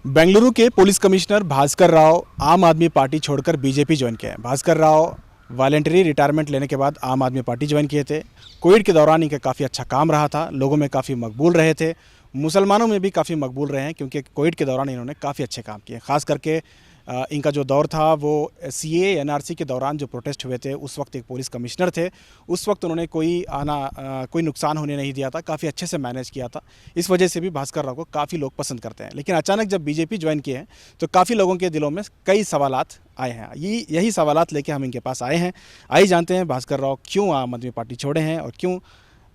बेंगलुरु के police commissioner Bhaskar Rao आम आदमी पार्टी छोड़कर बीजेपी ज्वाइन किया है। भास्कर राव वॉलंटरी रिटायरमेंट लेने के बाद आम आदमी पार्टी ज्वाइन किए थे। कोविड के दौरान इनका काफ़ी अच्छा काम रहा था, लोगों में काफ़ी मकबूल रहे थे, मुसलमानों में भी काफ़ी मकबूल रहे हैं क्योंकि कोविड के दौरान इन्होंने काफ़ी अच्छे काम किए। ख़ास करके इनका जो दौर था वो सीए एनआरसी के दौरान जो प्रोटेस्ट हुए थे, उस वक्त एक पुलिस कमिश्नर थे, उस वक्त उन्होंने कोई नुकसान होने नहीं दिया था, काफ़ी अच्छे से मैनेज किया था। इस वजह से भी भास्कर राव को काफ़ी लोग पसंद करते हैं। लेकिन अचानक जब बीजेपी ज्वाइन किए हैं तो काफ़ी लोगों के दिलों में कई सवालात आए हैं। यही सवालात लेके हम इनके पास आए हैं। आइए जानते हैं भास्कर राव क्यों आम आदमी पार्टी छोड़े हैं और क्यों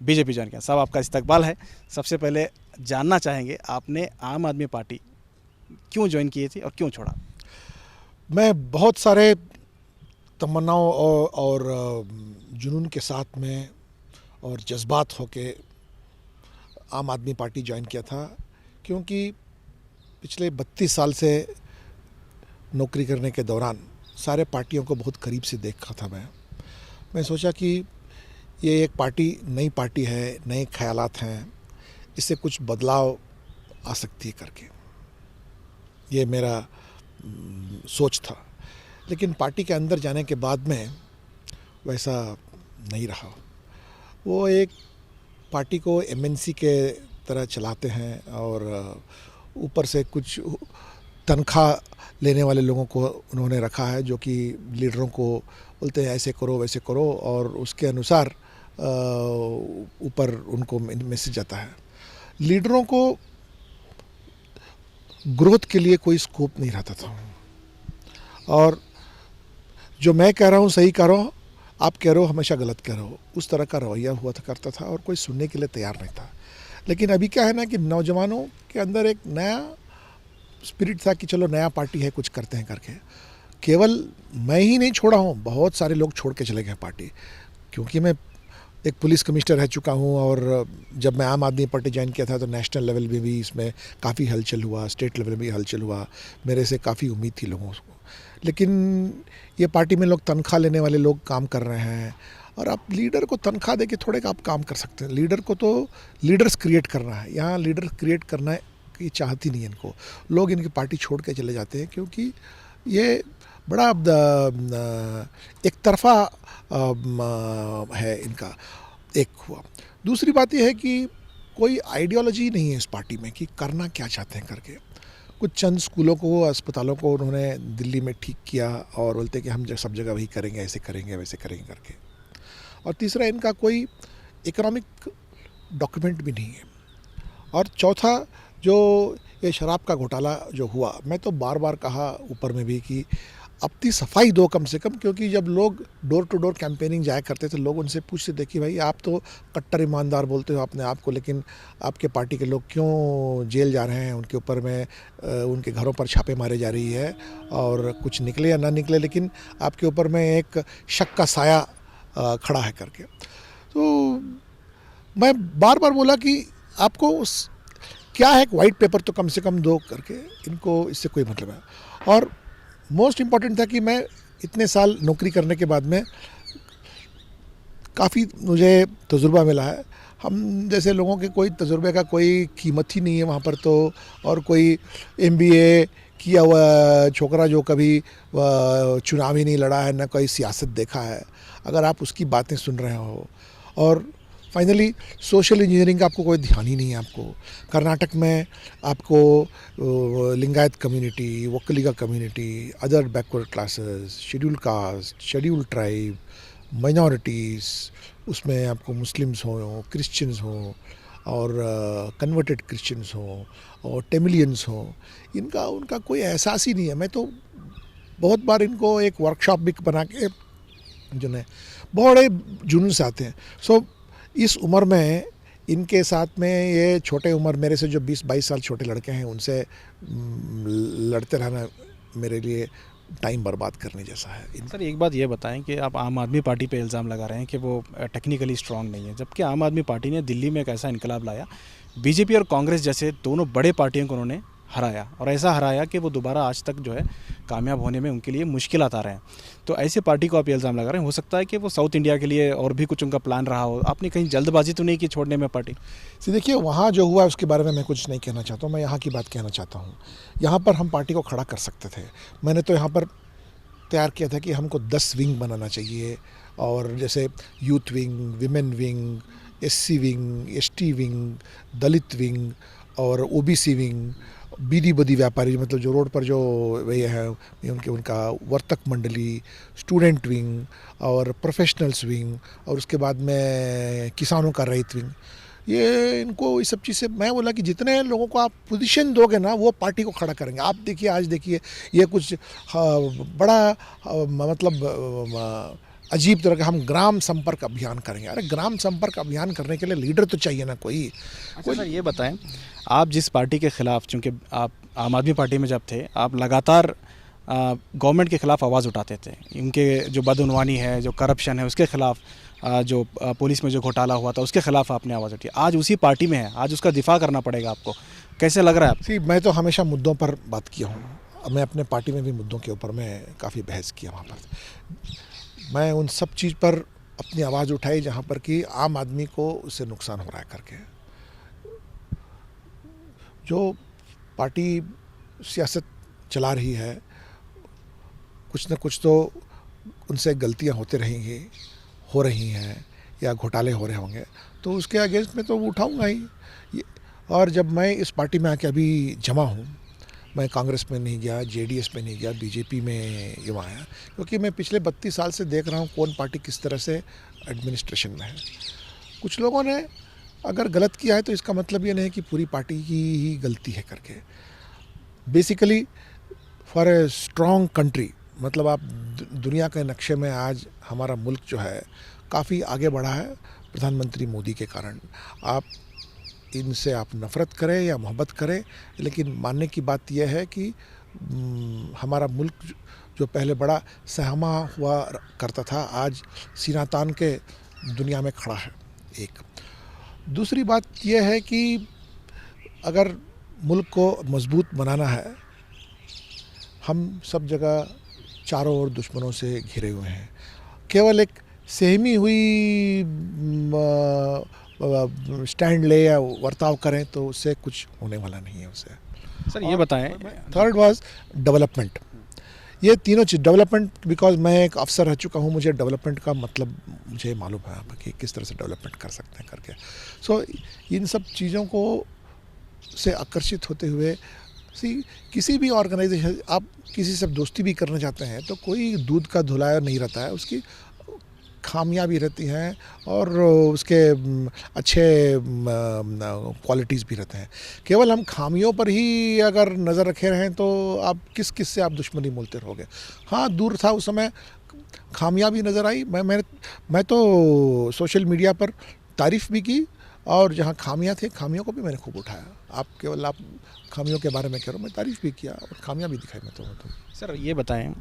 बीजेपी ज्वाइन किया। साहब, आपका इस्तकबाल है। सबसे पहले जानना चाहेंगे आपने आम आदमी पार्टी क्यों ज्वाइन की थी और क्यों छोड़ा? मैं बहुत सारे तमन्नाओं और जुनून के साथ में और जज्बात होके आम आदमी पार्टी ज्वाइन किया था, क्योंकि पिछले 32 साल से नौकरी करने के दौरान सारे पार्टियों को बहुत करीब से देखा था। मैं सोचा कि ये एक पार्टी नई पार्टी है, नए ख्यालात हैं, इससे कुछ बदलाव आ सकती है करके ये मेरा सोच था। लेकिन पार्टी के अंदर जाने के बाद में वैसा नहीं रहा। वो एक पार्टी को एमएनसी के तरह चलाते हैं और ऊपर से कुछ तनख्वाह लेने वाले लोगों को उन्होंने रखा है, जो कि लीडरों को बोलते हैं ऐसे करो वैसे करो, और उसके अनुसार ऊपर उनको मैसेज आता है। लीडरों को ग्रोथ के लिए कोई स्कोप नहीं रहता था, और जो मैं कह रहा हूँ सही कह रहा हूँ, आप कह रहे हो हमेशा गलत कह रहे हो, उस तरह का रवैया हुआ था करता था, और कोई सुनने के लिए तैयार नहीं था। लेकिन अभी क्या है ना कि नौजवानों के अंदर एक नया स्पिरिट था कि चलो नया पार्टी है, कुछ करते हैं करके। केवल मैं ही नहीं छोड़ा हूँ, बहुत सारे लोग छोड़ के चले गए पार्टी, क्योंकि मैं एक पुलिस कमिश्नर रह चुका हूँ, और जब मैं आम आदमी पार्टी ज्वाइन किया था तो नेशनल लेवल में भी इसमें काफ़ी हलचल हुआ, स्टेट लेवल में भी हलचल हुआ। मेरे से काफ़ी उम्मीद थी लोगों को। लेकिन ये पार्टी में लोग तनख्वाह लेने वाले लोग काम कर रहे हैं, और आप लीडर को तनख्वाह दे के थोड़े आप काम कर सकते हैं। लीडर को तो लीडर्स क्रिएट करना है, यहाँ लीडर क्रिएट करना की चाहती नहीं है इनको। लोग इनकी पार्टी छोड़ के चले जाते हैं क्योंकि ये बड़ा एक तरफा है इनका। एक हुआ। दूसरी बात यह है कि कोई आइडियोलॉजी नहीं है इस पार्टी में कि करना क्या चाहते हैं करके। कुछ चंद स्कूलों को, अस्पतालों को उन्होंने दिल्ली में ठीक किया और बोलते कि हम सब जगह वही करेंगे, ऐसे करेंगे वैसे करेंगे करके। और तीसरा, इनका कोई इकोनॉमिक डॉक्यूमेंट भी नहीं है। और चौथा, जो ये शराब का घोटाला जो हुआ, मैं तो बार बार कहा ऊपर में भी कि अपनी सफाई दो कम से कम, क्योंकि जब लोग डोर टू डोर कैंपेनिंग जाया करते थे, लोग उनसे पूछते थे कि भाई आप तो कट्टर ईमानदार बोलते हो अपने आप को, लेकिन आपके पार्टी के लोग क्यों जेल जा रहे हैं, उनके ऊपर में उनके घरों पर छापे मारे जा रही है, और कुछ निकले या ना निकले लेकिन आपके ऊपर में एक शक का साया खड़ा है करके। तो मैं बार बार बोला कि आपको क्या है, एक वाइट पेपर तो कम से कम दो करके, इनको इससे कोई मतलब है। और मोस्ट इम्पॉर्टेंट था कि मैं इतने साल नौकरी करने के बाद में काफ़ी मुझे तजुर्बा मिला है। हम जैसे लोगों के कोई तजुर्बे का कोई कीमत ही नहीं है वहाँ पर तो। और कोई एमबीए किया हुआ छोकरा जो कभी चुनाव ही नहीं लड़ा है, ना कोई सियासत देखा है, अगर आप उसकी बातें सुन रहे हो, और फाइनली सोशल इंजीनियरिंग का आपको कोई ध्यान ही नहीं है। आपको कर्नाटक में आपको Lingayat community, Vokkaliga community, other backward classes, schedule caste, schedule tribe, minorities, उसमें आपको मुस्लिम्स हो, क्रिश्चियंस हो, और कन्वर्टेड क्रिश्चियंस हो, और टेमिलियंस हो, इनका उनका कोई एहसास ही नहीं है। मैं तो बहुत बार इनको एक वर्कशॉप भी बना के जो है बड़े जुनून से आते हैं। सो इस उम्र में इनके साथ में, ये छोटे उम्र मेरे से जो 20-22 साल छोटे लड़के हैं, उनसे लड़ते रहना मेरे लिए टाइम बर्बाद करने जैसा है। सर, एक बात ये बताएं कि आप आम आदमी पार्टी पे इल्ज़ाम लगा रहे हैं कि वो टेक्निकली स्ट्रांग नहीं है, जबकि आम आदमी पार्टी ने दिल्ली में एक ऐसा इनकलाब लाया, बीजेपी और कांग्रेस जैसे दोनों बड़े पार्टियों को उन्होंने हराया, और ऐसा हराया कि वो दोबारा आज तक जो है कामयाब होने में उनके लिए मुश्किलात आ रहे हैं। तो ऐसी पार्टी को आप ये इल्ज़ाम लगा रहे हैं, हो सकता है कि वो साउथ इंडिया के लिए और भी कुछ उनका प्लान रहा हो। आपने कहीं जल्दबाजी तो नहीं की छोड़ने में पार्टी? सी देखिए, वहाँ जो हुआ उसके बारे में मैं कुछ नहीं कहना चाहता हूँ, मैं यहाँ की बात कहना चाहता हूँ। यहाँ पर हम पार्टी को खड़ा कर सकते थे। मैंने तो यहाँ पर तैयार किया था कि हमको 10 विंग बनाना चाहिए, और जैसे youth wing, women wing, SC wing, ST wing, Dalit wing और ओबीसी विंग, बीदी बदी व्यापारी मतलब जो रोड पर जो वे है उनका वर्तक मंडली, स्टूडेंट विंग और प्रोफेशनल्स विंग, और उसके बाद में किसानों का रैयत विंग। ये इनको इस सब चीज़ से मैं बोला कि जितने लोगों को आप पोजीशन दोगे ना वो पार्टी को खड़ा करेंगे। आप देखिए, आज देखिए ये कुछ बड़ा मतलब अजीब तरह का हम ग्राम संपर्क अभियान करेंगे। अरे ग्राम संपर्क अभियान करने के लिए लीडर तो चाहिए ना कोई। अच्छा सर, ये बताएं, आप जिस पार्टी के खिलाफ, चूँकि आप आम आदमी पार्टी में जब थे, आप लगातार गवर्नमेंट के खिलाफ आवाज़ उठाते थे। इनके जो बदउनवानी है, जो करप्शन है, उसके खिलाफ, जो पुलिस में जो घोटाला हुआ था उसके खिलाफ आपने आवाज़ उठाई। आज उसी पार्टी में है, आज उसका दिफा करना पड़ेगा आपको। कैसे लग रहा है सी मैं तो हमेशा मुद्दों पर बात किया हूँ। मैं अपने पार्टी में भी मुद्दों के ऊपर मैं काफ़ी बहस किया वहाँ पर। मैं उन सब चीज़ पर अपनी आवाज़ उठाई जहाँ पर कि आम आदमी को उससे नुकसान हो रहा है करके। जो पार्टी सियासत चला रही है, कुछ न कुछ तो उनसे गलतियाँ होते रहेंगी, हो रही हैं, या घोटाले हो रहे होंगे, तो उसके अगेंस्ट में तो उठाऊंगा ही। और जब मैं इस पार्टी में आके अभी जमा हूँ, मैं कांग्रेस में नहीं गया, जेडीएस में नहीं गया, बीजेपी में युवा आया, क्योंकि मैं पिछले 32 साल से देख रहा हूँ कौन पार्टी किस तरह से एडमिनिस्ट्रेशन में है। कुछ लोगों ने अगर गलत किया है तो इसका मतलब ये नहीं कि पूरी पार्टी की ही गलती है करके। Basically for a strong country, मतलब आप दुनिया के नक्शे में आज हमारा मुल्क जो है काफ़ी आगे बढ़ा है प्रधानमंत्री मोदी के कारण। आप इनसे आप नफ़रत करें या मोहब्बत करें, लेकिन मानने की बात यह है कि हमारा मुल्क जो पहले बड़ा सहमा हुआ करता था, आज सीना तान के दुनिया में खड़ा है। एक दूसरी बात यह है कि अगर मुल्क को मजबूत बनाना है, हम सब जगह चारों ओर दुश्मनों से घिरे हुए हैं। केवल एक सहमी हुई स्टैंड ले या वर्ताव करें तो उससे कुछ होने वाला नहीं है उससे। सर ये बताएं। Third was development. ये तीनों चीज़ डेवलपमेंट, बिकॉज मैं एक अफसर रह चुका हूँ, मुझे डेवलपमेंट का मतलब मुझे मालूम है कि किस तरह से डेवलपमेंट कर सकते हैं करके। सो इन सब चीज़ों को से आकर्षित होते हुए किसी भी ऑर्गेनाइजेशन, आप किसी से दोस्ती भी करना चाहते हैं तो कोई दूध का धुलाया नहीं रहता है, उसकी खामियां भी रहती हैं और उसके अच्छे क्वालिटीज़ भी रहते हैं। केवल हम खामियों पर ही अगर नज़र रखे रहें तो आप किस किस से आप दुश्मनी मोलते रहोगे। हाँ, दूर था उस समय खामियां भी नज़र आई। मैं तो सोशल मीडिया पर तारीफ़ भी की, और जहाँ खामियां थे खामियों को भी मैंने खूब उठाया। आप खामियों के बारे में कह रहे हो, मैं तारीफ़ भी किया और खामियां भी दिखाई मैं तो। सर ये बताएं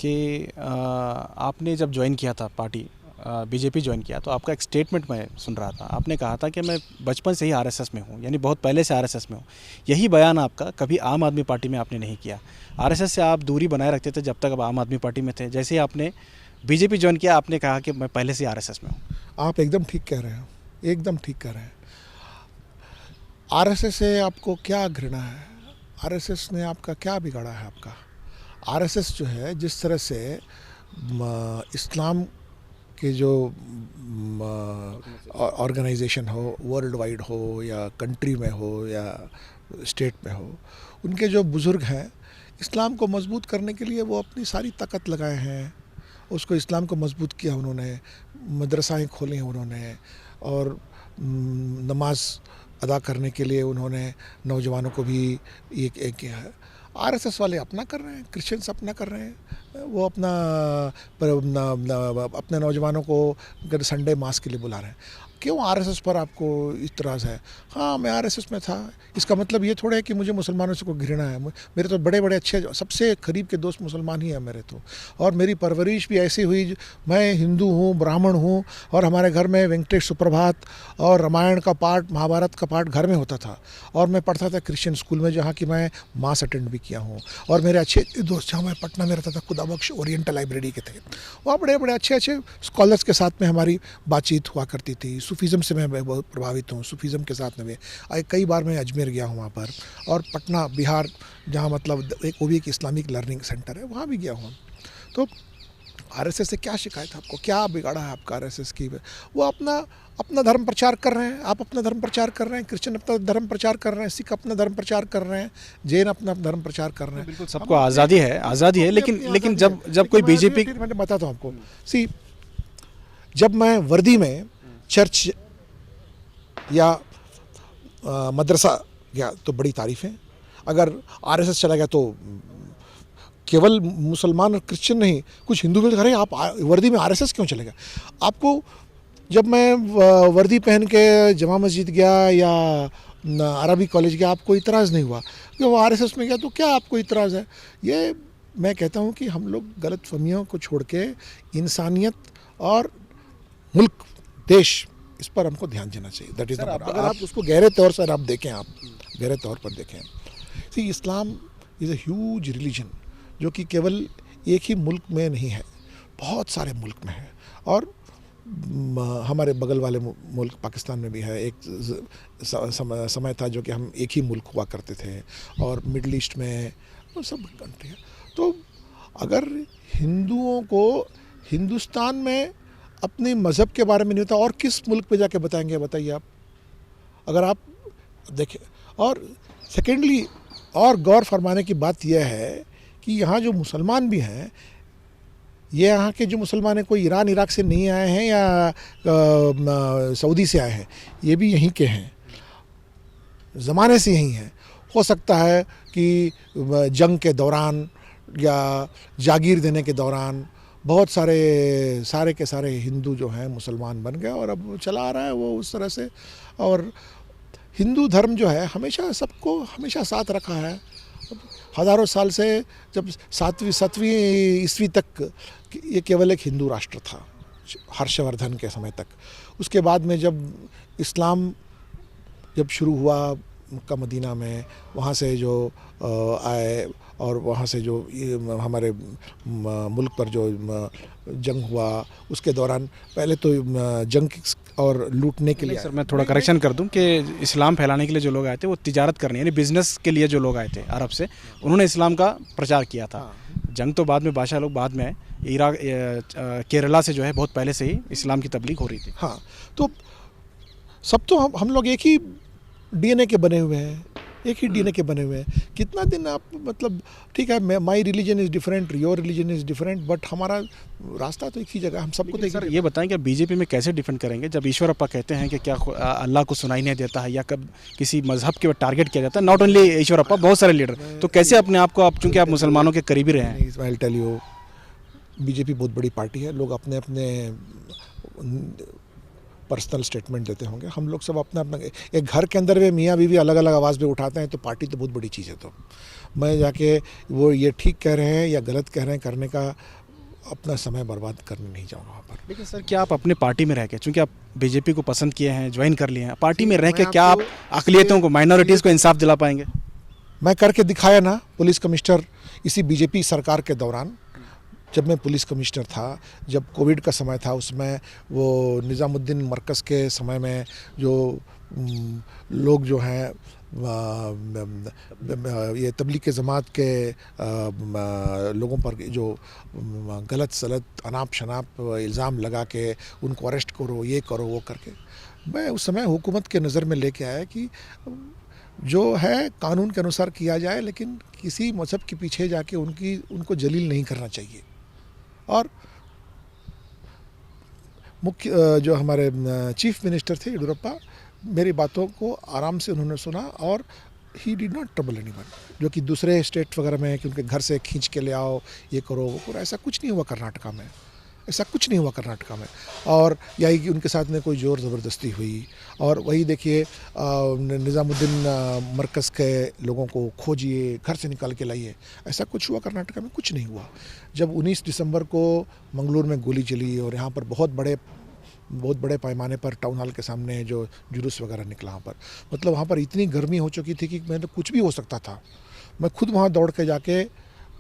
कि आपने जब ज्वाइन किया था पार्टी, बीजेपी ज्वाइन किया, तो आपका एक स्टेटमेंट मैं सुन रहा था। आपने कहा था कि मैं बचपन से ही आरएसएस में हूँ, यानी बहुत पहले से आरएसएस में हूँ। यही बयान आपका कभी आम आदमी पार्टी में आपने नहीं किया। आरएसएस से आप दूरी बनाए रखते थे जब तक आप आम आदमी पार्टी में थे। जैसे ही आपने बीजेपी ज्वाइन किया, आपने कहा कि मैं पहले से आरएसएस में हूँ। आप एकदम ठीक कह रहे हो, एकदम ठीक कह रहे हैं। आरएसएस से आपको क्या घृणा है? आरएसएस ने आपका क्या बिगाड़ा है? आपका आरएसएस जो है, जिस तरह से इस्लाम के जो ऑर्गेनाइजेशन हो, वर्ल्ड वाइड हो या कंट्री में हो या स्टेट में हो, उनके जो बुज़ुर्ग हैं, इस्लाम को मजबूत करने के लिए वो अपनी सारी ताकत लगाए हैं। उसको इस्लाम को मजबूत किया उन्होंने, मदरसाएं खोली हैं उन्होंने, और नमाज अदा करने के लिए उन्होंने नौजवानों को भी एक किया है। आरएसएस वाले अपना कर रहे हैं, क्रिश्चियंस अपना कर रहे हैं। वो अपने नौजवानों को संडे मास के लिए बुला रहे हैं। क्यों आरएसएस पर आपको इतराज़ है? हाँ, मैं आरएसएस में था, इसका मतलब ये थोड़ा है कि मुझे मुसलमानों से कोई घृणा है। मेरे तो बड़े बड़े अच्छे सबसे करीब के दोस्त मुसलमान ही हैं मेरे तो, और मेरी परवरिश भी ऐसी हुई। मैं हिंदू हूँ, ब्राह्मण हूँ, और हमारे घर में वेंकटेश सुप्रभात और रामायण का पाठ, महाभारत का पाठ घर में होता था। और मैं पढ़ता था क्रिश्चियन स्कूल में, जहाँ की मैं मास अटेंड भी किया हूँ। और मेरे अच्छे दोस्त, जहाँ मैं पटना में रहता था, खुदाबख्श ओरिएंटल लाइब्रेरी के थे, वहाँ बड़े बड़े अच्छे अच्छे स्कॉलर्स के साथ में हमारी बातचीत हुआ करती थी। सूफीज़म से मैं बहुत प्रभावित हूँ, सूफीज़म के साथ में भी कई बार मैं अजमेर गया हूँ वहाँ पर, और पटना बिहार, जहाँ मतलब वो भी एक इस्लामिक लर्निंग सेंटर है, वहाँ भी गया हूँ। तो आरएसएस से क्या शिकायत है आपको? क्या बिगाड़ा है आपका आरएसएस की? वो अपना धर्म प्रचार कर रहे हैं, आप अपना धर्म प्रचार कर रहे हैं, क्रिश्चियन अपना धर्म प्रचार कर रहे हैं, सिख अपना धर्म प्रचार कर रहे हैं, जैन अपना धर्म प्रचार कर रहे हैं। बिल्कुल, सबको आज़ादी है, लेकिन जब कोई बीजेपी, मैं बताता हूँ आपको। सी, जब मैं वर्दी में चर्च या मदरसा गया तो बड़ी तारीफ़ है। अगर आरएसएस चला गया तो केवल मुसलमान और क्रिश्चियन नहीं, कुछ हिंदू भी कह आप वर्दी में आरएसएस क्यों चले गए? आपको, जब मैं वर्दी पहन के जमा मस्जिद गया या अरबी कॉलेज गया, आपको इतराज़ नहीं हुआ कि वो आरएसएस में गया, तो क्या आपको इतराज़ है? ये मैं कहता हूँ कि हम लोग गलत फहमियों को छोड़ के इंसानियत और मुल्क, देश, इस पर हमको ध्यान देना चाहिए। दैट इज़ अगर आप उसको गहरे तौर से आप देखें, आप गहरे तौर पर देखें, सी, इस्लाम इज़ अ ह्यूज रिलीजन, जो कि केवल एक ही मुल्क में नहीं है, बहुत सारे मुल्क में है। और हमारे बगल वाले मुल्क पाकिस्तान में भी है। एक समय था जो कि हम एक ही मुल्क हुआ करते थे, और मिडल ईस्ट में वो सब कंट्री है। तो अगर हिंदुओं को हिंदुस्तान में अपने मज़हब के बारे में नहीं होता, और किस मुल्क पे जाके बताएंगे? बताइए आप, अगर आप देखें। और सेकेंडली, और गौर फरमाने की बात यह है कि यहाँ जो मुसलमान भी हैं, ये यहाँ के जो मुसलमान हैं, कोई ईरान इराक से नहीं आए हैं या सऊदी से आए हैं, ये भी यहीं के हैं, ज़माने से यहीं हैं। हो सकता है कि जंग के दौरान या जागीर देने के दौरान बहुत सारे के सारे हिंदू जो हैं मुसलमान बन गए, और अब चला आ रहा है वो उस तरह से। और हिंदू धर्म जो है हमेशा सबको हमेशा साथ रखा है, हज़ारों साल से। जब 7वीं ईस्वी तक ये केवल एक हिंदू राष्ट्र था, हर्षवर्धन के समय तक। उसके बाद में जब इस्लाम जब शुरू हुआ मक्का मदीना में, वहाँ से जो आए, और वहाँ से जो हमारे मुल्क पर जो जंग हुआ, उसके दौरान पहले तो जंग और लूटने के लिए। सर, मैं थोड़ा करेक्शन कर दूं कि इस्लाम फैलाने के लिए जो लोग आए थे वो तिजारत करने, यानी बिजनेस के लिए जो लोग आए थे अरब से, उन्होंने इस्लाम का प्रचार किया था। जंग तो बाद में, बादशाह लोग बाद में आए। इराक, केरला से जो है बहुत पहले से ही इस्लाम की तबलीग हो रही थी। हाँ, तो सब तो हम लोग एक ही डीएनए के बने हुए हैं, एक ही डीएनए के बने हुए हैं। कितना दिन आप, मतलब ठीक है, my religion is different, your religion is different, but हमारा रास्ता तो एक ही जगह, हम सबको तो। सर, ये बताएं कि बीजेपी में कैसे डिफेंड करेंगे जब ईश्वरप्पा कहते हैं कि क्या अल्लाह को सुनाई नहीं देता है, या कब किसी मजहब के टारगेट किया जाता है? नॉट ओनली ईश्वरप्पा, बहुत सारे लीडर। तो कैसे अपने आप को, आप चूंकि आप मुसलमानों के करीबी रहे हैं। I will tell you, BJP बहुत बड़ी पार्टी है, लोग अपने अपने पर्सनल स्टेटमेंट देते होंगे। हम लोग सब अपना अपना, एक घर के अंदर वे मियाँ बीवी अलग अलग आवाज़ में उठाते हैं, तो पार्टी तो बहुत बड़ी चीज़ है। तो मैं जाके वो ये ठीक कह रहे हैं या गलत कह रहे हैं करने का अपना समय बर्बाद करने नहीं जाऊँगा वहाँ पर। लेकिन सर, क्या आप अपने पार्टी में रह के, चूंकि आप बीजेपी को पसंद किए हैं, ज्वाइन कर लिए हैं, पार्टी में रह के क्या आप अक़लियतों को, माइनॉरिटीज़ को इंसाफ दिला पाएंगे? मैं करके दिखाया ना, पुलिस कमिश्नर इसी बीजेपी सरकार के दौरान, जब मैं पुलिस कमिश्नर था, जब कोविड का समय था, उसमें वो निज़ामुद्दीन मरकज़ के समय में जो लोग जो हैं ये तबलीग के जमात के लोगों पर जो गलत सलत अनाप शनाप इल्ज़ाम लगा के उनको अरेस्ट करो, ये करो, वो करके, मैं उस समय हुकूमत के नज़र में लेके आया कि जो है कानून के अनुसार किया जाए, लेकिन किसी मज़हब के पीछे जाके उनको जलील नहीं करना चाहिए। और मुख्य जो हमारे चीफ मिनिस्टर थे येडियुरप्पा, मेरी बातों को आराम से उन्होंने सुना, और he did not trouble anyone. जो कि दूसरे स्टेट वगैरह में कि उनके घर से खींच के ले आओ, ये करो वो करो, ऐसा कुछ नहीं हुआ कर्नाटका में। ऐसा कुछ नहीं हुआ कर्नाटका में। और यही कि उनके साथ में कोई ज़ोर ज़बरदस्ती हुई। और वही देखिए निज़ामुद्दीन मरकज़ के लोगों को खोजिए, घर से निकाल के लाइए, ऐसा कुछ हुआ कर्नाटका में? कुछ नहीं हुआ। जब 19 दिसंबर को मंगलूर में गोली चली और यहाँ पर बहुत बड़े पैमाने पर टाउन हॉल के सामने जो जुलूस वगैरह निकला, वहाँ पर मतलब वहाँ पर इतनी गर्मी हो चुकी थी कि मतलब कुछ भी हो सकता था। मैं खुद वहाँ दौड़ के जाके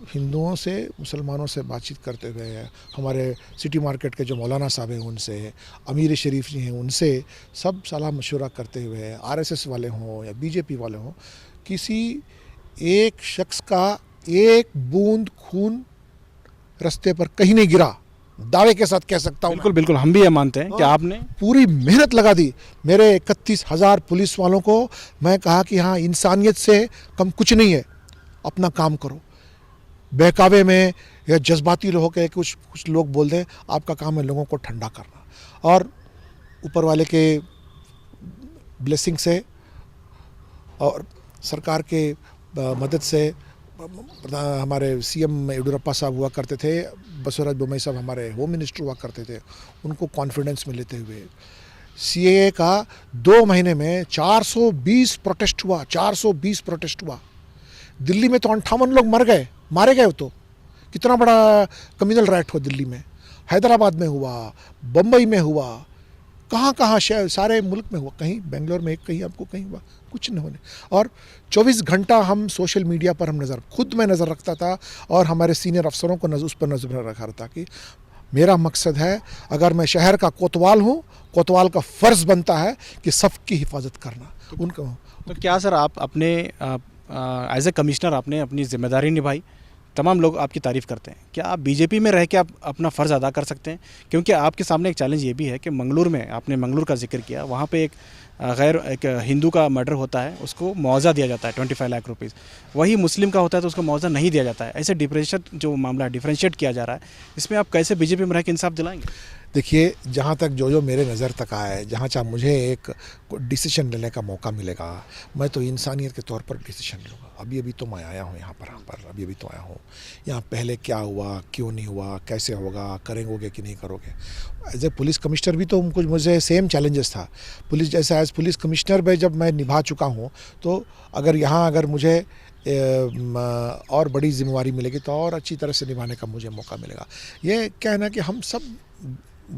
हिंदुओं से, मुसलमानों से बातचीत करते हुए, हमारे सिटी मार्केट के जो मौलाना साहब हैं उनसे, अमीर शरीफ जी हैं उनसे सब सलाह मशवरा करते हुए, आरएसएस वाले हों या बीजेपी वाले हों, किसी एक शख्स का एक बूंद खून रास्ते पर कहीं नहीं गिरा, दावे के साथ कह सकता हूँ। बिल्कुल बिल्कुल, हम भी ये मानते हैं कि आपने पूरी मेहनत लगा दी। मेरे 31,000 पुलिस वालों को मैं कहा कि हाँ, इंसानियत से कम कुछ नहीं है, अपना काम करो। बहकावे में या जज्बाती होकर कुछ लोग बोल दें, आपका काम है लोगों को ठंडा करना। और ऊपर वाले के ब्लेसिंग से और सरकार के मदद से हमारे सीएम येडियुरप्पा साहब हुआ करते थे, बसवराज बोम्मई साहब हमारे होम मिनिस्टर हुआ करते थे, उनको कॉन्फिडेंस में लेते हुए सीएए का 2 महीने में 420 प्रोटेस्ट हुआ। 420 प्रोटेस्ट हुआ। दिल्ली में तो 58 लोग मारे गए। तो कितना बड़ा कम्युनल राइट हुआ दिल्ली में, हैदराबाद में हुआ, बम्बई में हुआ, कहाँ शहर सारे मुल्क में हुआ। कहीं बेंगलोर में कहीं आपको कहीं हुआ, कुछ नहीं होने। और 24 घंटा हम सोशल मीडिया पर खुद मैं नज़र रखता था और हमारे सीनियर अफसरों को उस पर नज़र रखा था कि मेरा मकसद है, अगर मैं शहर का कोतवाल हूँ, कोतवाल का फ़र्ज़ बनता है कि सबकी हिफाजत करना उनको। तो क्या सर आप अपने एज ए कमिश्नर आपने अपनी जिम्मेदारी निभाई, तमाम लोग आपकी तारीफ़ करते हैं, क्या आप बीजेपी में रह के आप अपना फ़र्ज़ अदा कर सकते हैं? क्योंकि आपके सामने एक चैलेंज ये भी है कि मंगलूर में, आपने मंगलूर का जिक्र किया, वहाँ पे एक हिंदू का मर्डर होता है, उसको मुआवजा दिया जाता है 25 लाख रुपीज़। वही मुस्लिम का होता है तो उसको मुआवजा नहीं दिया जाता है। ऐसे जो मामला डिफ्रेंशिएट किया जा रहा है, इसमें आप कैसे बीजेपी में रह के इंसाफ दिलाएंगे? देखिए, जहाँ तक जो मेरे नज़र तक आए, जहाँ चाहे मुझे एक डिसीजन लेने का मौका मिलेगा, मैं तो इंसानियत के तौर पर डिसीजन लूँगा। अभी तो मैं आया हूँ यहाँ पर अभी तो आया हूँ। यहाँ पहले क्या हुआ, क्यों नहीं हुआ, कैसे होगा, करेंगे कि नहीं करोगे। एज ए पुलिस कमिश्नर भी तो मुझे सेम चैलेंजेस था। एज पुलिस कमिश्नर में जब मैं निभा चुका हूँ, तो अगर मुझे और बड़ी जिम्मेवारी मिलेगी तो और अच्छी तरह से निभाने का मुझे मौका मिलेगा। ये कहना कि हम सब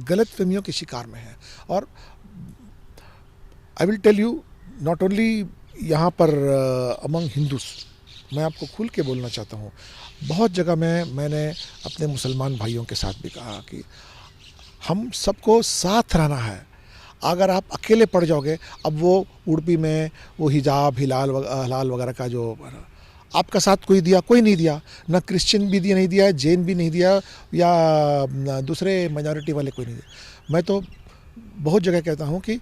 गलत फहमियों के शिकार में हैं। और I will tell you, not only यहाँ पर अमंग हिंदूस, मैं आपको खुल के बोलना चाहता हूँ, बहुत जगह में मैंने अपने मुसलमान भाइयों के साथ भी कहा कि हम सबको साथ रहना है। अगर आप अकेले पड़ जाओगे, अब वो उड़पी में वो हिजाब हलाल वगैरह का जो आपका साथ कोई नहीं दिया, ना क्रिश्चियन भी नहीं दिया, जैन भी नहीं दिया, या दूसरे माइनॉरिटी वाले कोई नहीं दिया। मैं तो बहुत जगह कहता हूँ कि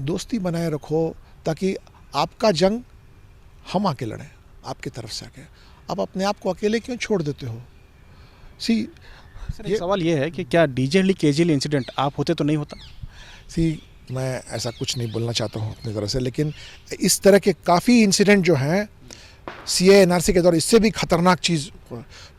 दोस्ती बनाए रखो, ताकि आपका जंग हम आके लड़ें, आपकी तरफ से आके। आप अपने आप को अकेले क्यों छोड़ देते हो? सर, सवाल ये है कि क्या डीजे केजरीवाल इंसिडेंट आप होते तो नहीं होता? मैं ऐसा कुछ नहीं बोलना चाहता हूँ अपनी तरफ से, लेकिन इस तरह के काफ़ी इंसिडेंट जो हैं सीए एनआरसी के दौरान, इससे भी ख़तरनाक चीज़,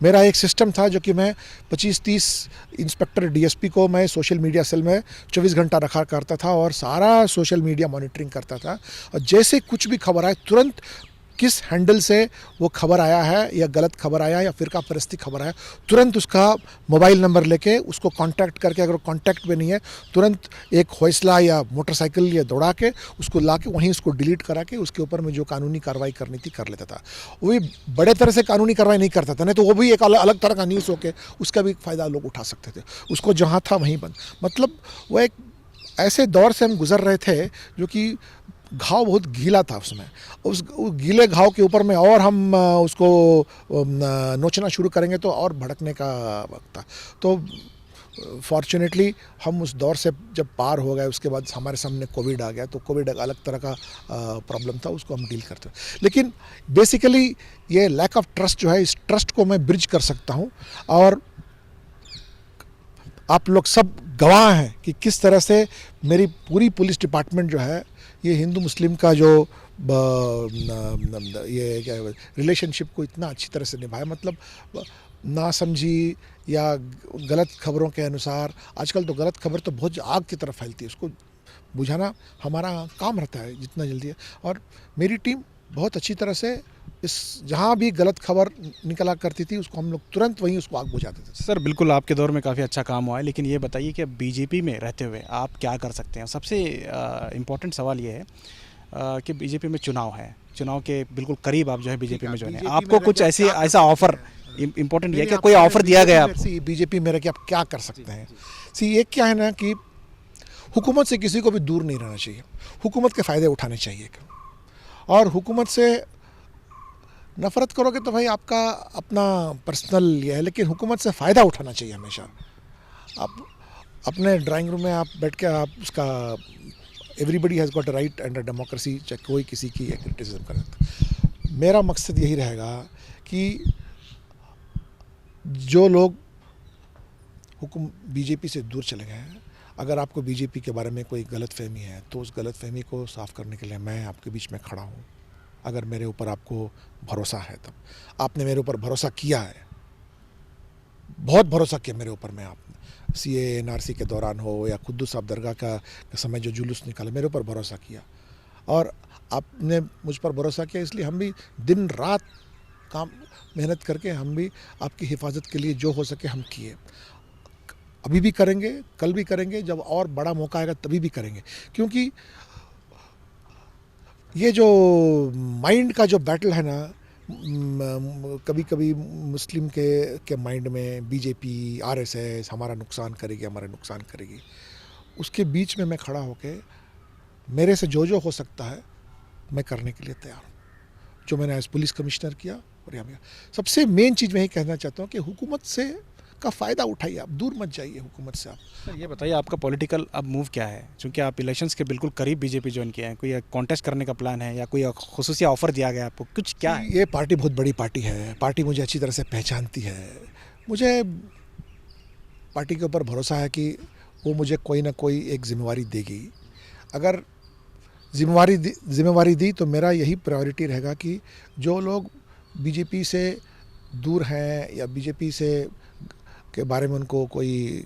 मेरा एक सिस्टम था जो कि मैं 25-30 इंस्पेक्टर डीएसपी को मैं सोशल मीडिया सेल में 24 घंटा रखा करता था और सारा सोशल मीडिया मॉनिटरिंग करता था। और जैसे कुछ भी खबर आए, तुरंत किस हैंडल से वो खबर आया है, या गलत खबर आया या फ़िरका परस्ती खबर आया, तुरंत उसका मोबाइल नंबर लेके उसको कांटेक्ट करके, अगर कांटेक्ट में नहीं है, तुरंत एक हौसला या मोटरसाइकिल या दौड़ा के उसको ला के वहीं उसको डिलीट करा के उसके ऊपर में जो कानूनी कार्रवाई करनी थी कर लेता था। वो भी बड़े तरह से कानूनी कार्रवाई नहीं करता था, नहीं तो वो भी एक अलग तरह का न्यूज़ होके उसका भी फ़ायदा लोग उठा सकते थे। उसको जहाँ था वहीं बंद। मतलब वो एक ऐसे दौर से हम गुज़र रहे थे जो कि घाव बहुत गीला था उसमें। उस गीले घाव के ऊपर में और हम उसको नोचना शुरू करेंगे तो और भड़कने का वक्त था। तो फॉर्चुनेटली हम उस दौर से जब पार हो गए, उसके बाद हमारे सामने कोविड आ गया। तो कोविड एक अलग तरह का प्रॉब्लम था, उसको हम डील करते हैं। लेकिन बेसिकली ये लैक ऑफ ट्रस्ट जो है, इस ट्रस्ट को मैं ब्रिज कर सकता हूँ। और आप लोग सब गवाह हैं कि किस तरह से मेरी पूरी पुलिस डिपार्टमेंट जो है, ये हिंदू मुस्लिम का जो ये क्या रिलेशनशिप को इतना अच्छी तरह से निभाया, मतलब ना समझी या गलत खबरों के अनुसार। आजकल तो गलत खबर तो बहुत आग की तरह फैलती है, उसको बुझाना हमारा काम रहता है जितना जल्दी है। और मेरी टीम बहुत अच्छी तरह से इस जहाँ भी गलत खबर निकला करती थी उसको हम लोग तुरंत वहीं उसको आग बुझाते थे। सर बिल्कुल आपके दौर में काफ़ी अच्छा काम हुआ है, लेकिन ये बताइए कि बीजेपी में रहते हुए आप क्या कर सकते हैं? सबसे इम्पोर्टेंट सवाल ये है कि बीजेपी में चुनाव है, चुनाव के बिल्कुल करीब आप जो है बीजेपी में ज्वाइन है, आपको कुछ ऐसी ऐसा ऑफर इम्पोर्टेंट है क्या, कोई ऑफर दिया गया आपको? बीजेपी में रह के आप क्या कर सकते हैं? सी एक क्या है ना कि हुकूमत से किसी को भी दूर नहीं रहना चाहिए, हुकूमत के फ़ायदे उठाने चाहिए। और हुकूमत से नफ़रत करोगे तो भाई आपका अपना पर्सनल ये है, लेकिन हुकूमत से फ़ायदा उठाना चाहिए हमेशा। आप अपने ड्राइंग रूम में आप बैठ के आप उसका everybody has got a right and a democracy, चाहे कोई किसी की क्रिटिसिज्म कर सकता है। मेरा मकसद यही रहेगा कि जो लोग हुकूम बीजेपी से दूर चले गए हैं, अगर आपको बीजेपी के बारे में कोई गलतफहमी है तो उस गलतफहमी को साफ़ करने के लिए मैं आपके बीच में खड़ा हूँ। अगर मेरे ऊपर आपको भरोसा है, तब आपने मेरे ऊपर भरोसा किया है, बहुत भरोसा किया मेरे ऊपर में। आपने CAA NRC के दौरान हो या खुद्दू साहब दरगाह का समय जो जुलूस निकाला, मेरे ऊपर भरोसा किया और आपने मुझ पर भरोसा किया, इसलिए हम भी दिन रात काम मेहनत करके हम भी आपकी हिफाजत के लिए जो हो सके हम किए। अभी भी करेंगे, कल भी करेंगे, जब और बड़ा मौका आएगा तभी भी करेंगे। क्योंकि ये जो माइंड का जो बैटल है ना, कभी कभी मुस्लिम के माइंड में बीजेपी RSS हमारा नुकसान करेगी, हमारा नुकसान करेगी, उसके बीच में मैं खड़ा होकर मेरे से जो हो सकता है मैं करने के लिए तैयार हूँ, जो मैंने एज पुलिस कमिश्नर किया। और यहाँ सबसे मेन चीज़ मैं यही कहना चाहता हूँ कि हुकूमत से का फ़ायदा उठाइए, आप दूर मत जाइए हुकूमत से। आप सर ये बताइए आपका पॉलिटिकल अब मूव क्या है, क्योंकि आप इलेक्शंस के बिल्कुल करीब बीजेपी ज्वाइन किए हैं, कोई कॉन्टेस्ट करने का प्लान है या कोई खुसूसी ऑफर दिया गया आपको, कुछ क्या है? ये पार्टी बहुत बड़ी पार्टी है, पार्टी मुझे अच्छी तरह से पहचानती है। मुझे पार्टी के ऊपर भरोसा है कि वो मुझे कोई ना कोई एक जिम्मेवारी देगी। अगर जिम्मेवारी दी तो मेरा यही प्रायोरिटी रहेगा कि जो लोग बीजेपी से दूर हैं या बीजेपी से के बारे में उनको कोई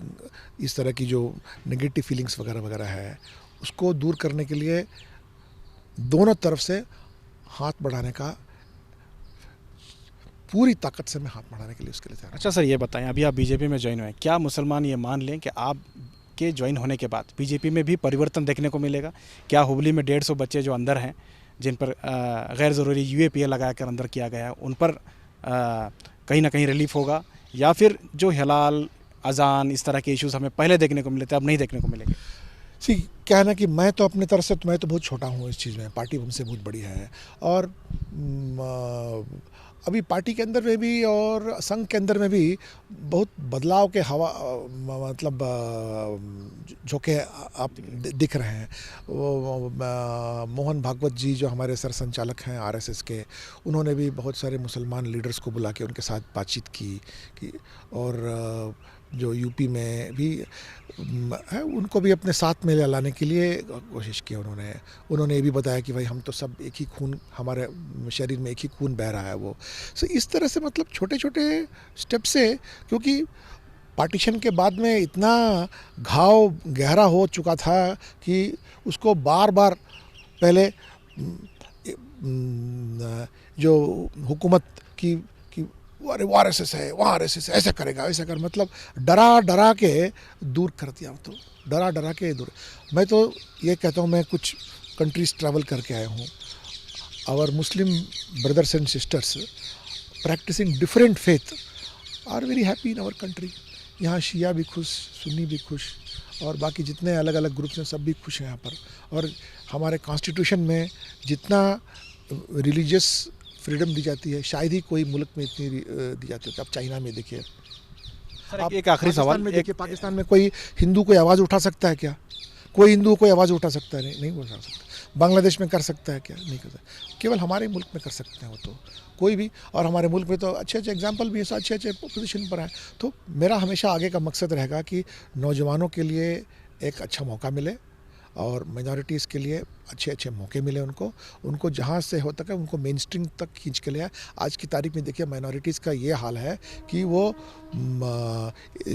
इस तरह की जो नेगेटिव फीलिंग्स वगैरह वगैरह है, उसको दूर करने के लिए दोनों तरफ से हाथ बढ़ाने का, पूरी ताकत से मैं हाथ बढ़ाने के लिए उसके लिए तैयार हूं। अच्छा सर ये बताएं, अभी आप बीजेपी में ज्वाइन हुए, क्या मुसलमान ये मान लें कि आप के ज्वाइन होने के बाद बीजेपी में भी परिवर्तन देखने को मिलेगा? क्या हुबली में 150 बच्चे जो अंदर हैं, जिन पर गैर ज़रूरी UAPA लगा कर अंदर किया गया है, उन पर कहीं ना कहीं रिलीफ होगा, या फिर जो हलाल अजान इस तरह के इश्यूज हमें पहले देखने को मिले थे अब नहीं देखने को मिलेंगे? सी क्या है ना कि मैं तो अपने तरफ से मैं तो बहुत छोटा हूँ इस चीज़ में, पार्टी हमसे बहुत बड़ी है। और अभी पार्टी के अंदर में भी और संघ के अंदर में भी बहुत बदलाव के हवा मतलब झोंके आप दिख रहे हैं। वो मोहन भागवत जी जो हमारे सर संचालक हैं RSS के, उन्होंने भी बहुत सारे मुसलमान लीडर्स को बुला के उनके साथ बातचीत की और जो यूपी में भी है उनको भी अपने साथ में लाने के लिए कोशिश की उन्होंने ये भी बताया कि भाई हम तो सब एक ही खून, हमारे शरीर में एक ही खून बह रहा है वो। सो इस तरह से मतलब छोटे छोटे स्टेप से, क्योंकि पार्टीशन के बाद में इतना घाव गहरा हो चुका था कि उसको बार बार पहले जो हुकूमत की अरे वो RSS है, वहाँ RSS ऐसा करेगा वैसा कर, मतलब डरा के दूर कर दिया। तो डरा के दूर। मैं तो ये कहता हूँ, मैं कुछ कंट्रीज ट्रैवल करके आया हूँ, our Muslim brothers and sisters practising different faith are very happy in our country. यहाँ शिया भी खुश, सुन्नी भी खुश, और बाकी जितने अलग अलग ग्रुप्स हैं सब भी खुश हैं यहाँ पर। और हमारे कॉन्स्टिट्यूशन में जितना रिलीजियस फ्रीडम दी जाती है, शायद ही कोई मुल्क में इतनी दी जाती है। आप चाइना में देखिए, आप एक आखिरी सवाल में देखिए, पाकिस्तान में कोई हिंदू कोई आवाज़ उठा सकता है क्या? कोई हिंदू कोई आवाज़ उठा सकता है? नहीं उठा सकता। बांग्लादेश में कर सकता है क्या? नहीं कर सकता। केवल हमारे मुल्क में कर सकते हैं वो तो कोई भी। और हमारे मुल्क में तो अच्छे एग्जाम्पल भी है, अच्छे पोजीशन पर हैं। तो मेरा हमेशा आगे का मकसद रहेगा कि नौजवानों के लिए एक अच्छा मौका मिले और माइनॉरिटीज़ के लिए अच्छे अच्छे मौके मिले उनको जहाँ से हो तक उनको मेन स्ट्रीम तक खींच के ले आए। आज की तारीख में देखिए माइनॉरिटीज़ का ये हाल है कि वो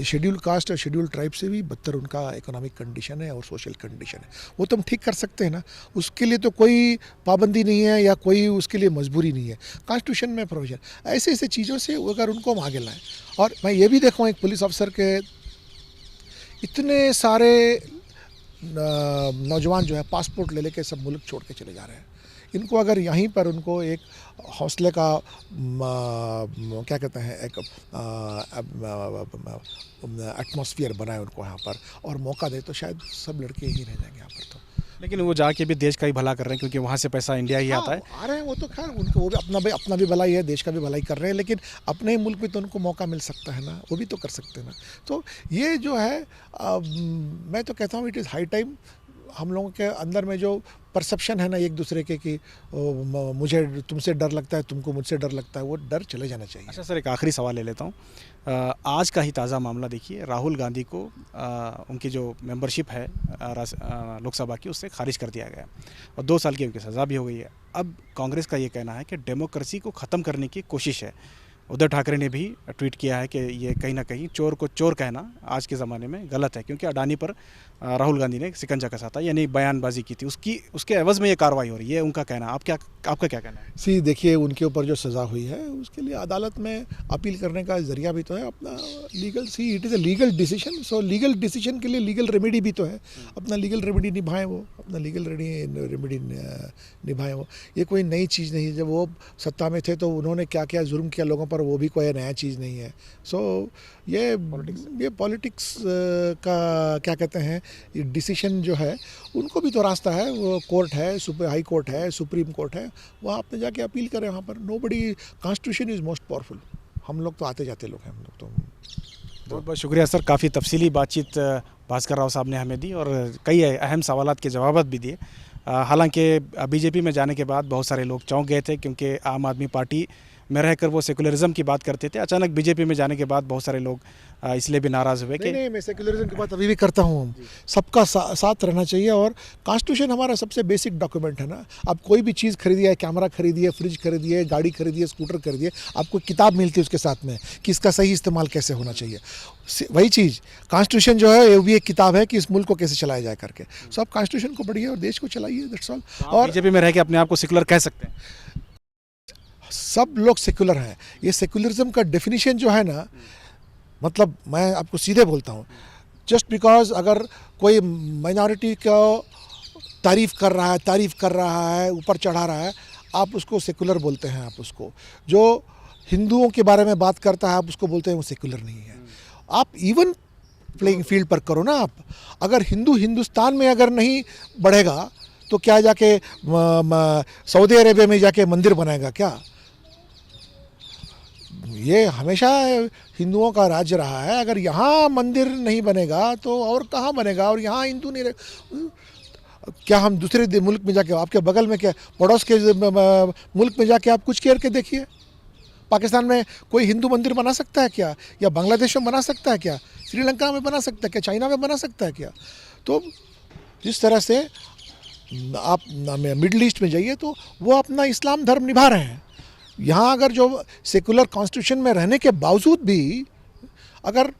शेड्यूल कास्ट और शेड्यूल ट्राइब से भी बदतर उनका इकोनॉमिक कंडीशन है और सोशल कंडीशन है। वो तो हम ठीक कर सकते हैं ना, उसके लिए तो कोई पाबंदी नहीं है या कोई उसके लिए मजबूरी नहीं है, कॉन्स्टिट्यूशन में प्रोविजन। ऐसे ऐसे चीज़ों से अगर उनको हम आगे लाएँ। और मैं ये भी देखूँ एक पुलिस अफसर के इतने सारे नौजवान जो है पासपोर्ट ले लेके सब मुल्क छोड़ के चले जा रहे हैं। इनको अगर यहीं पर उनको एक हौसले का क्या कहते हैं एक एटमॉस्फेयर बनाए उनको यहाँ पर और मौका दे तो शायद सब लड़के ही रह जाएंगे यहाँ पर। तो लेकिन वो जाके भी देश का ही भला कर रहे हैं, क्योंकि वहाँ से पैसा इंडिया ही आता है। आ रहे हैं वो तो खैर उनको, वो भी अपना भी भलाई है, देश का भी भलाई कर रहे हैं, लेकिन अपने ही मुल्क में तो उनको मौका मिल सकता है ना, वो भी तो कर सकते हैं ना। तो ये जो है मैं तो कहता हूँ इट इज़ हाई टाइम हम लोगों के अंदर में जो परसेप्शन है ना एक दूसरे के कि मुझे तुमसे डर लगता है, तुमको मुझसे डर लगता है, वो डर चले जाना चाहिए। अच्छा सर, एक आखिरी सवाल ले लेता हूँ। आज का ही ताज़ा मामला देखिए, राहुल गांधी को उनकी जो मेंबरशिप है लोकसभा की, उससे खारिज कर दिया गया और 2 साल की उनकी सज़ा भी हो गई है। अब कांग्रेस का ये कहना है कि डेमोक्रेसी को ख़त्म करने की कोशिश है। उद्धव ठाकरे ने भी ट्वीट किया है कि ये कहीं ना कहीं चोर को चोर कहना आज के ज़माने में गलत है, क्योंकि अडानी पर राहुल गांधी ने शिकंजा कसा था, यानी बयानबाजी की थी, उसके एवज़ में ये कार्रवाई हो रही है, उनका कहना। आपका क्या कहना है? देखिए उनके ऊपर जो सज़ा हुई है उसके लिए अदालत में अपील करने का जरिया भी तो है अपना legal. It is a legal decision, so legal decision के लिए लीगल रेमेडी भी तो है, अपना लीगल रेमेडी निभाएं, वो अपना लीगल रेमेडी निभाएं। वो ये कोई नई चीज़ नहीं है, जब वो सत्ता में थे तो उन्होंने क्या क्या जुर्म किया लोगों पर, वो भी कोई नया चीज़ नहीं है। सो ये पॉलिटिक्स का क्या कहते हैं, ये डिसीजन जो है उनको भी तो रास्ता है, वो कोर्ट है, सुपर हाई कोर्ट है, सुप्रीम कोर्ट है, वहाँ आपने जाके अपील करें। वहाँ पर nobody, constitution is most powerful. हम लोग तो आते जाते लोग हैं, हम लोग तो। बहुत बहुत शुक्रिया सर, काफ़ी तफसीली बातचीत भास्कर राव साहब ने हमें दी और कई अहम सवालात के जवाब भी दिए। हालांकि बीजेपी में जाने के बाद बहुत सारे लोग चौंक गए थे, क्योंकि आम आदमी पार्टी में रहकर वो सेकुलरिज्म की बात करते थे। अचानक बीजेपी में जाने के बाद बहुत सारे लोग इसलिए भी नाराज़ हुए कि नहीं, मैं सेकुलरिज्म की बात अभी भी करता हूँ। सबका साथ रहना चाहिए और कॉन्स्टिट्यूशन हमारा सबसे बेसिक डॉक्यूमेंट है ना। आप कोई भी चीज़ खरीदिए, कैमरा खरीदिए, फ्रिज खरीदिए, गाड़ी खरीदिए, स्कूटर खरीदिए, आपको किताब मिलती है उसके साथ में कि इसका सही इस्तेमाल कैसे होना चाहिए। वही चीज़ कॉन्स्टिट्यूशन जो है, ये भी एक किताब है कि इस मुल्क को कैसे चलाया जाए करके। सो आप कॉन्स्टिट्यूशन को पढ़िए और देश को चलाइए, दैट्स ऑल। और बीजेपी में रह के अपने आप को सेकुलर कह सकते हैं? सब लोग सेकुलर हैं। ये सेकुलरिज्म का डेफिनेशन जो है ना, मतलब मैं आपको सीधे बोलता हूँ, जस्ट बिकॉज अगर कोई माइनॉरिटी को तारीफ़ कर रहा है, ऊपर चढ़ा रहा है, आप उसको सेकुलर बोलते हैं। आप उसको जो हिंदुओं के बारे में बात करता है, आप उसको बोलते हैं वो सेकुलर नहीं है। आप इवन प्लेइंग फील्ड पर करो ना। आप अगर हिंदुस्तान में अगर नहीं बढ़ेगा तो क्या जाके सऊदी अरेबिया में जाके मंदिर बनाएगा क्या? ये हमेशा हिंदुओं का राज्य रहा है। अगर यहाँ मंदिर नहीं बनेगा तो और कहाँ बनेगा? और यहाँ हिंदू नहीं रहे, क्या हम दूसरे मुल्क में जाके, आपके बगल में क्या पड़ोस के मुल्क में जाके आप कुछ केयर के देखिए, पाकिस्तान में कोई हिंदू मंदिर बना सकता है क्या? या बांग्लादेश में बना सकता है क्या? श्रीलंका में बना सकता है क्या? चाइना में बना सकता है क्या? तो जिस तरह से आप मिडल ईस्ट में जाइए तो वो अपना इस्लाम धर्म निभा रहे हैं। यहाँ अगर जो सेकुलर कॉन्स्टिट्यूशन में रहने के बावजूद भी अगर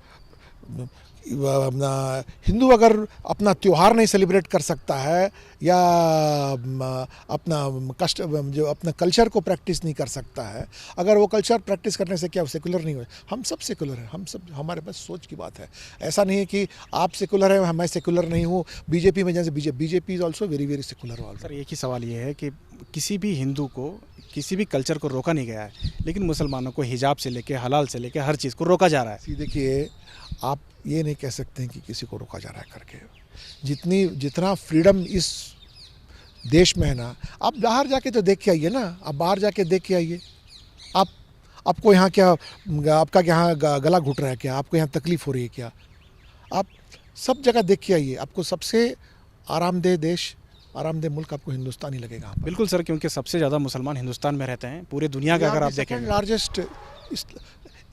हिंदू अगर अपना त्यौहार नहीं सेलिब्रेट कर सकता है या अपना जो अपना कल्चर को प्रैक्टिस नहीं कर सकता है, अगर वो कल्चर प्रैक्टिस करने से क्या वो सेकुलर नहीं हुए? हम सब सेकुलर हैं, हम सब, हमारे पास सोच की बात है। ऐसा नहीं है कि आप सेकुलर हैं मैं सेकुलर नहीं हूँ। बीजेपी में जैसे BJP is also very very secular also. Sir एक ही सवाल ये है कि किसी भी हिंदू को, किसी भी कल्चर को रोका नहीं गया है, लेकिन मुसलमानों को हिजाब से लेके हलाल से लेके हर चीज़ को रोका जा रहा है। देखिए, आप ये नहीं कह सकते हैं कि किसी को रोका जा रहा है करके। जितना फ्रीडम इस देश में है ना, आप बाहर जाके तो देख के आइए ना। आप बाहर जाके देख के आइए। आपको यहाँ क्या, आपका यहाँ गला घुट रहा है क्या? आपको यहाँ तकलीफ़ हो रही है क्या? आप सब जगह देख के आइए। आपको सबसे आरामदेह देश, आरामदेह मुल्क आपको हिंदुस्तान ही लगेगा। बिल्कुल सर, क्योंकि सबसे ज़्यादा मुसलमान हिंदुस्तान में रहते हैं पूरे दुनिया का। अगर आप देखें लार्जेस्ट,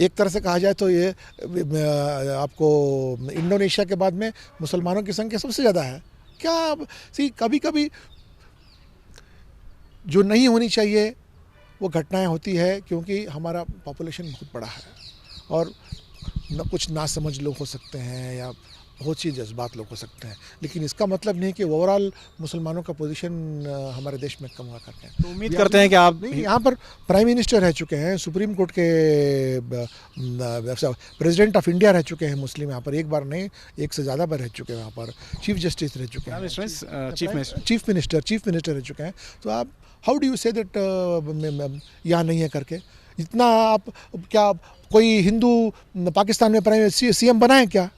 एक तरह से कहा जाए तो ये आपको इंडोनेशिया के बाद में मुसलमानों की संख्या सबसे ज़्यादा है। क्या सी कभी कभी जो नहीं होनी चाहिए वो घटनाएं होती है, क्योंकि हमारा पॉपुलेशन बहुत बड़ा है और न कुछ नासमझ लोग हो सकते हैं या बहुत सी जज्बात लोग हो सकते हैं, लेकिन इसका मतलब नहीं कि ओवरऑल मुसलमानों का पोजीशन हमारे देश में कम हुआ करते हैं। तो उम्मीद करते हैं कि आप नहीं, यहाँ पर प्राइम मिनिस्टर रह चुके हैं, सुप्रीम कोर्ट के प्रेसिडेंट ऑफ इंडिया रह चुके हैं मुस्लिम, यहाँ पर एक बार नहीं एक से ज़्यादा बार रह चुके हैं, यहाँ पर चीफ जस्टिस रह चुके हैं, चीफ मिनिस्टर रह चुके हैं। तो आप how do you say that यहाँ नहीं है करके, इतना आप क्या कोई हिंदू पाकिस्तान में प्राइम सीएम बना है क्या,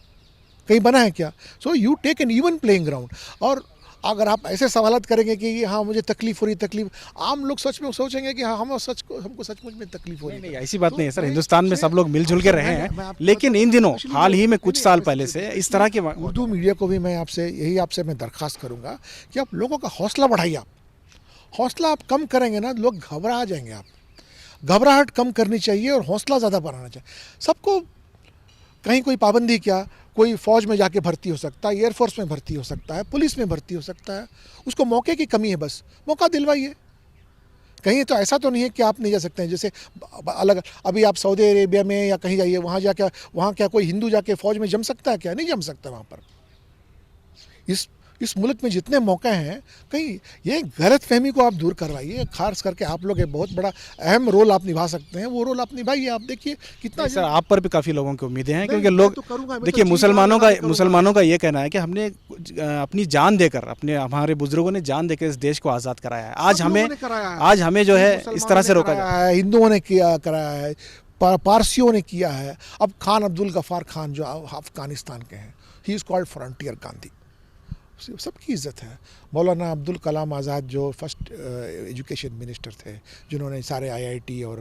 कहीं बना है क्या? So you take an even playing ground. और अगर आप ऐसे सवालत करेंगे कि हाँ मुझे तकलीफ हो रही, तकलीफ, आम लोग सच में सोचेंगे कि हाँ हमको सचमुच में तकलीफ हो रही है। नहीं, ऐसी बात नहीं है सर, हिंदुस्तान में सब लोग मिलजुल के रहे हैं, लेकिन इन दिनों हाल ही में कुछ साल पहले से इस तरह के उर्दू मीडिया को भी मैं आपसे मैं दरख्वास्त करूँगा कि आप लोगों का हौसला बढ़ाइए। आप हौसला आप कम करेंगे ना, लोग घबरा जाएंगे। आप घबराहट कम करनी चाहिए और हौसला ज़्यादा बढ़ाना चाहिए। सबको कहीं कोई पाबंदी क्या, कोई फ़ौज में जाके भर्ती हो सकता है, एयरफोर्स में भर्ती हो सकता है, पुलिस में भर्ती हो सकता है, उसको मौके की कमी है, बस मौका दिलवाइए। कहीं तो ऐसा तो नहीं है कि आप नहीं जा सकते हैं, जैसे अलग अभी आप सऊदी अरेबिया में या कहीं जाइए, वहाँ क्या कोई हिंदू जाके फ़ौज में जम सकता है क्या? नहीं जम सकता वहाँ पर। इस मुल्क में जितने मौके हैं, कहीं ये गलत फहमी को आप दूर करवाइए। खास करके आप लोग एक बहुत बड़ा अहम रोल आप निभा सकते हैं, वो रोल आप निभाइए। आप देखिए कितना सर आप पर भी काफ़ी लोगों की उम्मीदें हैं, क्योंकि लोग देखिए मुसलमानों का ये कहना है कि हमने अपनी जान देकर, हमारे बुजुर्गों ने जान देकर इस देश को आज़ाद कराया है, आज हमें जो है इस तरह से रोका जाए। हिंदुओं ने कराया है, पारसियों ने किया है। अब खान अब्दुल गफ्फार खान जो अफगानिस्तान के हैं, he is called frontier Gandhi, सबकी इज़्ज़त है। मौलाना अब्दुल कलाम आज़ाद जो फर्स्ट एजुकेशन मिनिस्टर थे, जिन्होंने सारे आईआईटी और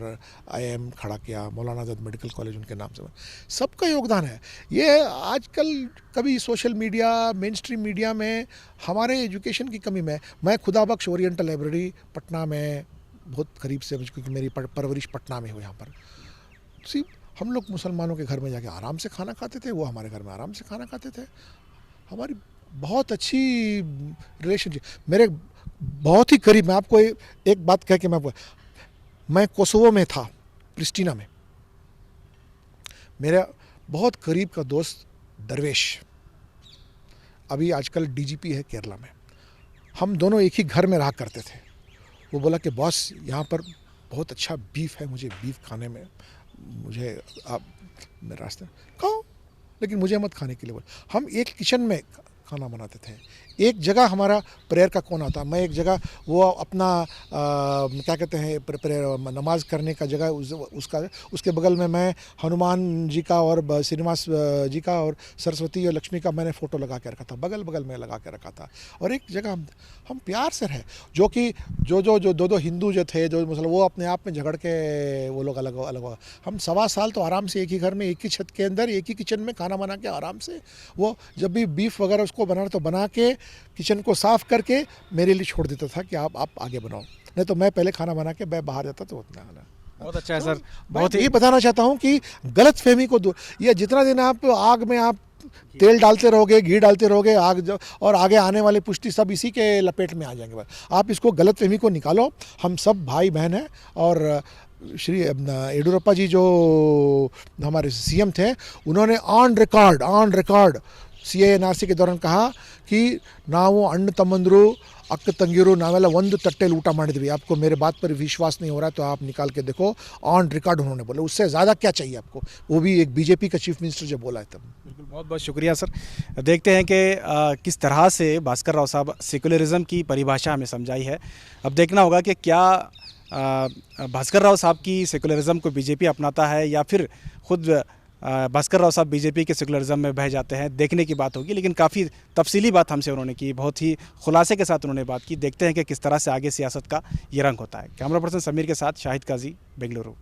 आईआईएम खड़ा किया, मौलाना आज़ाद मेडिकल कॉलेज उनके नाम से, सबका योगदान है। ये आजकल कभी social media, main stream media में हमारे एजुकेशन की कमी में, मैं खुदाबख्श ओरिएंटल लाइब्रेरी पटना में बहुत करीब से, क्योंकि मेरी परवरिश पटना में हुई यहाँ पर, हम लोग मुसलमानों के घर में जाके आराम से खाना खाते थे, वो हमारे घर में आराम से खाना खाते थे। हमारी बहुत अच्छी रिलेशनशिप, मेरे बहुत ही करीब। मैं आपको एक बात कह के मैं कोसोवो में था, प्रिस्टिना में। मेरा बहुत करीब का दोस्त दरवेश अभी आजकल डीजीपी है केरला में। हम दोनों एक ही घर में रहा करते थे। वो बोला कि बॉस यहाँ पर बहुत अच्छा बीफ है, मुझे बीफ खाने में, मुझे आप मेरे रास्ते खाओ, लेकिन मुझे मत खाने के लिए बोले। हम एक किचन में खाना बनाते थे, एक जगह हमारा प्रेयर का कोना था। मैं एक जगह वो अपना क्या कहते हैं प्रेयर नमाज करने का जगह उसके बगल में मैं हनुमान जी का और श्रीनिवास जी का और सरस्वती और लक्ष्मी का मैंने फ़ोटो लगा के रखा था, बगल बगल में लगा के रखा था। और एक जगह हम प्यार से रहे, जो कि जो दो हिंदू जो थे, जो मुसलमान, वो अपने आप में झगड़ के वो लोग अलग अलग हो। हम 1.25 साल तो आराम से एक ही घर में, एक ही छत के अंदर, एक ही किचन में खाना बना के आराम से, वो जब भी बीफ वगैरह उसको बनाना तो बना के किचन को साफ़ करके मेरे लिए छोड़ देता था कि आप आगे बनाओ, नहीं तो मैं पहले खाना बना के मैं बाहर जाता तो उतना खाना। बहुत अच्छा है सर। बहुत ही बताना चाहता हूँ कि गलत फहमी को दूर, ये जितना दिन आप आग में आप तेल डालते रहोगे, घी डालते रहोगे, और आगे आने वाली पुष्टि सब इसी के लपेट में आ जाएंगे। आप इसको गलत फहमी को निकालो। हम सब भाई बहन हैं। और श्री येडियुरप्पा जी जो हमारे सीएम थे, उन्होंने ऑन रिकॉर्ड CA/NRC के दौरान कहा कि ನಾವು ಅಣ್ಣ ತಮ್ಮಂದಿರು ಅಕ್ಕ ತಂಗಿರು ನಾವೆಲ್ಲ ಒಂದು ತಟ್ಟೆಯಲ್ಲಿ ಊಟ ಮಾಡಿದ್ವಿ। आपको मेरे बात पर विश्वास नहीं हो रहा तो आप निकाल के देखो, ऑन रिकॉर्ड उन्होंने बोला। उससे ज़्यादा क्या चाहिए आपको? वो भी एक बीजेपी का चीफ मिनिस्टर जब बोला है तब। बिल्कुल, बहुत बहुत शुक्रिया सर। देखते हैं कि किस तरह से भास्कर राव साहब सेकुलरिज्म की परिभाषा हमें समझाई है। अब देखना होगा कि क्या भास्कर राव साहब की सेकुलरिज्म को बीजेपी अपनाता है या फिर खुद भास्कर राव साहब बीजेपी के सेकुलरिज्म में बह जाते हैं, देखने की बात होगी। लेकिन काफ़ी तफसीली बात हमसे उन्होंने की, बहुत ही खुलासे के साथ उन्होंने बात की। देखते हैं कि किस तरह से आगे सियासत का ये रंग होता है। कैमरा पर्सन समीर के साथ शाहिद काजी, बेंगलुरु।